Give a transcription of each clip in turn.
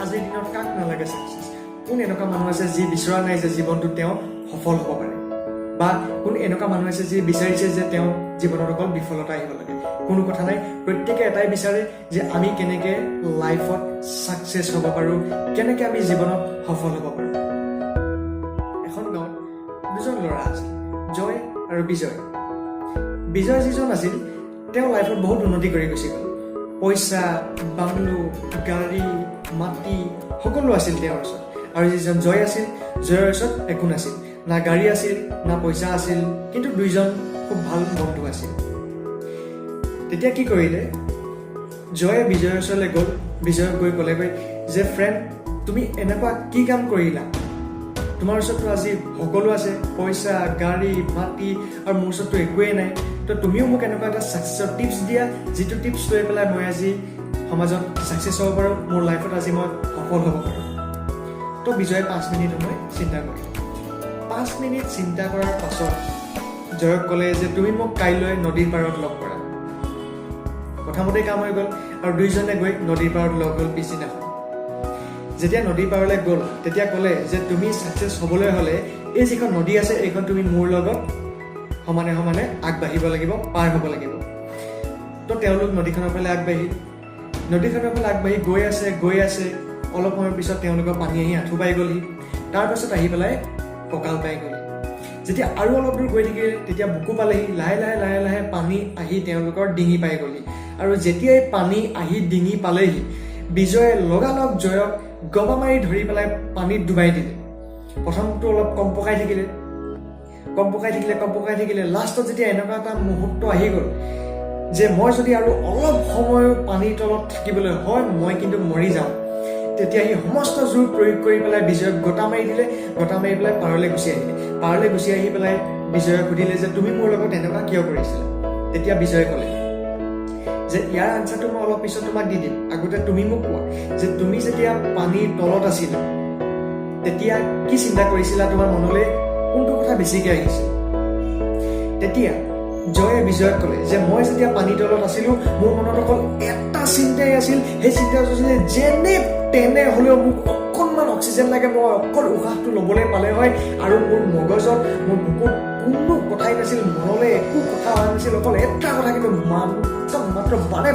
আজিৰ দিনত কাক নালাগে ছাকচেছ? কোন এনেকুৱা মানুহ আছে যি বিচৰা নাই যে জীৱনটোত তেওঁ সফল হ'ব পাৰে, বা কোন এনেকুৱা মানুহ আছে যি বিচাৰিছে যে তেওঁ জীৱনত অকল বিফলতা আহিব লাগে? কোনো কথা নাই, প্ৰত্যেকে এটাই বিচাৰে যে আমি কেনেকৈ লাইফত ছাকচেছ হ'ব পাৰোঁ, কেনেকৈ আমি জীৱনত সফল হ'ব পাৰোঁ। এখন গাঁৱত দুজন ল'ৰা আছিল, জয় আৰু বিজয়। বিজয় যিজন আছিল তেওঁ লাইফত বহুত উন্নতি কৰি গুচি গ'ল। পইচা, বাংলো, গাড়ী, মাটি সকলো আছিল তেওঁৰ ওচৰত। আৰু যিজন জয় আছিল, জয়ৰ ওচৰত একো নাছিল, না গাড়ী আছিল না পইচা আছিল, কিন্তু দুইজন খুব ভাল বন্ধু আছিল। তেতিয়া কি কৰিলে, জয়ে বিজয়ৰ ওচৰলৈ গ'ল, বিজয়ক গৈ ক'লেগৈ যে ফ্ৰেণ্ড, তুমি এনেকুৱা কি কাম কৰিলা? তোমাৰ ওচৰততো আজি সকলো আছে, পইচা, গাড়ী, মাটি, আৰু মোৰ ওচৰততো একোৱেই নাই। তো তুমিও মোক এনেকুৱা এটা ছাকচেছৰ টিপছ দিয়া, যিটো টিপছ লৈ পেলাই মই আজি সমাজত ছাকচেছ হ'ব পাৰোঁ, মোৰ লাইফত আজি মই সফল হ'ব পাৰোঁ। তো বিজয়ে 5 মিনিট সময় চিন্তা কৰিলে। 5 মিনিট চিন্তা কৰাৰ পাছত জয়ক ক'লে যে তুমি মোক কাইলৈ নদীৰ পাৰত লগ কৰা। প্ৰথমতেই কাম হৈ গ'ল, আৰু দুইজনে গৈ নদীৰ পাৰত লগ হ'ল পিছদিনাখন। যেতিয়া নদীৰ পাৰলৈ গ'ল তেতিয়া ক'লে যে তুমি ছাকচেছ হ'বলৈ হ'লে এই যিখন নদী আছে এইখন তুমি মোৰ লগত সমানে সমানে আগবাঢ়িব লাগিব, পাৰ হ'ব লাগিব। তো তেওঁলোক নদীখনৰ ফালে আগবাঢ়ি গৈ আছে। অলপ সময়ৰ পিছত তেওঁলোকৰ পানী আহি আঁঠু পাই গ'লহি, তাৰপাছত আহি পেলাই কঁকাল পাই গ'ল। যেতিয়া আৰু অলপ দূৰ গৈ থাকিলে তেতিয়া বুকু পালেহি, লাহে লাহে পানী আহি তেওঁলোকৰ ডিঙি পাই গ'লহি। আৰু যেতিয়াই পানী আহি ডিঙি পালেহি, বিজয়ে লগালগ জয়ক গবা মাৰি ধৰি পেলাই পানীত ডুবাই দিলে। প্ৰথমটো অলপ কম পকাই থাকিলে লাষ্টত যেতিয়া এনেকুৱা এটা মুহূৰ্ত আহি গ'ল যে মই যদি আৰু অলপ সময় পানীৰ তলত থাকিবলৈ হয় মই কিন্তু মৰি যাওঁ, তেতিয়া সি সমস্ত জোৰ প্ৰয়োগ কৰি পেলাই বিজয়ক গতা মাৰি পেলাই পাৰলৈ গুচি আহি পেলাই বিজয়ক সুধিলে যে তুমি মোৰ লগত এনেকুৱা কিয় কৰিছিলা? তেতিয়া বিজয়ে ক'লে যে ইয়াৰ আনচাৰটো মই অলপ পিছত তোমাক দি দিম, আগতে তুমি মোক কোৱা যে তুমি যেতিয়া পানীৰ তলত আছিলা তেতিয়া কি চিন্তা কৰিছিলা, তোমাৰ মনলৈ কোনটো কথা বেছিকৈ আহিছিল? তেতিয়া জয়ে বিজয়ক ক'লে যে মই যেতিয়া পানীৰ তলত আছিলোঁ মোৰ মনত অকল এটা চিন্তাই আছিল, সেই চিন্তাটো আছিল যেনে তেনে হ'লেও মোক অকণমান অক্সিজেন লাগে, মই অকল উশাহটো ল'বলৈ পালে হয়। আৰু মোৰ মগজত, মোৰ বুকুত কোনো কথাই নাছিল, মনলৈ একো কথা অহা নাছিল, অকল এটা কথা কিন্তু মাত্ৰ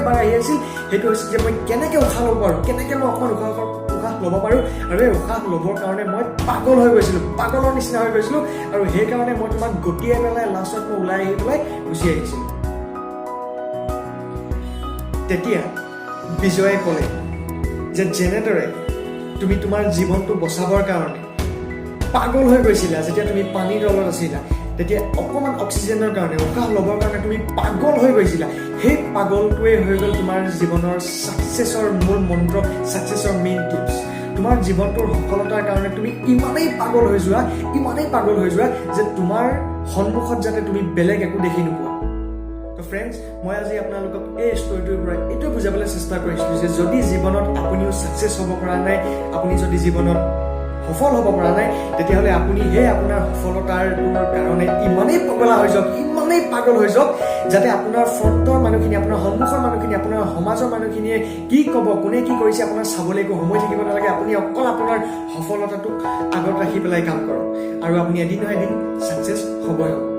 বাৰে আহি আছিল, সেইটো হৈছিল যে মই কেনেকৈ উশাহ ল'ব পাৰোঁ, কেনেকৈ মই অকণমান উশাহ ল'ব পাৰোঁ। আৰু এই উশাহ ল'বৰ কাৰণে মই পাগল হৈ গৈছিলোঁ, পাগলৰ নিচিনা হৈ গৈছিলোঁ। আৰু সেইকাৰণে মই তোমাক গতিয়াই পেলাই লাষ্টত মই ওলাই আহি পেলাই গুচি আহিছিলোঁ। তেতিয়া বিজয়ে ক'লে যে যেনেদৰে তুমি তোমাৰ জীৱনটো বচাবৰ কাৰণে পাগল হৈ গৈছিলা, যেতিয়া তুমি পানীৰ তলত আছিলা, তেতিয়া অকণমান অক্সিজেনৰ কাৰণে, উশাহ ল'বৰ কাৰণে তুমি পাগল হৈ গৈছিলা, সেই পাগলটোৱে হৈ গ'ল তোমাৰ জীৱনৰ ছাকচেছৰ মূল মন্ত্ৰ, ছাকচেছৰ মেইন টিপছ। তোমাৰ জীৱনটোৰ সফলতাৰ কাৰণে তুমি ইমানেই পাগল হৈ যোৱা যে তোমাৰ সন্মুখত যাতে তুমি বেলেগ একো দেখি নোপোৱা। তো ফ্ৰেণ্ডছ, মই আজি আপোনালোকক এই ষ্টৰিটোৰ পৰা এইটোৱে বুজাবলৈ চেষ্টা কৰিছিলোঁ যে যদি জীৱনত আপুনিও ছাকচেছ হ'ব পৰা নাই, আপুনি যদি জীৱনত সফল হ'ব পৰা নাই, তেতিয়াহ'লে আপুনি সেই আপোনাৰ সফলতাৰ কাৰণে ইমানেই পাগল হৈ যাওক যাতে আপোনাৰ ফ্ৰণ্টৰ মানুহখিনি, আপোনাৰ সন্মুখৰ মানুহখিনি, আপোনাৰ সমাজৰ মানুহখিনিয়ে কি ক'ব, কোনে কি কৰিছে আপোনাৰ চাবলৈ একো সময় থাকিব নালাগে। আপুনি অকল আপোনাৰ সফলতাটোক আগত ৰাখি পেলাই কাম কৰক, আৰু আপুনি এদিন নহয় এদিন ছাকচেছ হ'বই হ'ব।